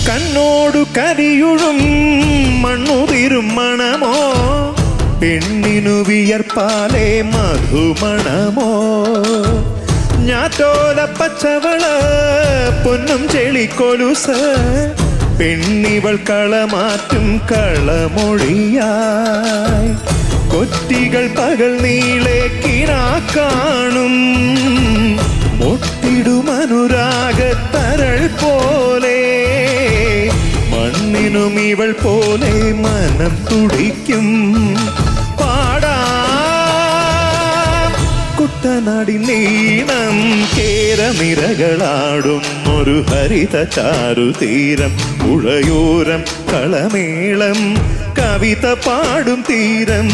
കണ്ണോടു കരിയുഴും മണ്ണുതിരും മണമോ പെണ്ണിനു വിയർപ്പാലേ മധുമണമോ ഞാറ്റോല പച്ചവള് പൊന്നും ചെളിക്കൊലുസ് പെണ്ണിവൾ കളമാറ്റും കളമൊഴിയായി കൊറ്റികൾ പകൽ നീളെ കിനാ കാണും മുട്ടിടുമനുരാഗത്തരൾ പോലെ മണ്ണിനും ഇവൾ പോലെ മനം തുടിക്കും പാടാം കുട്ടനാടി നീണം കേരനിരകളാടും ഒരു ഹരിത ചാരുതീരം പുഴയോരം കളമേളം കവിത പാടും തീരം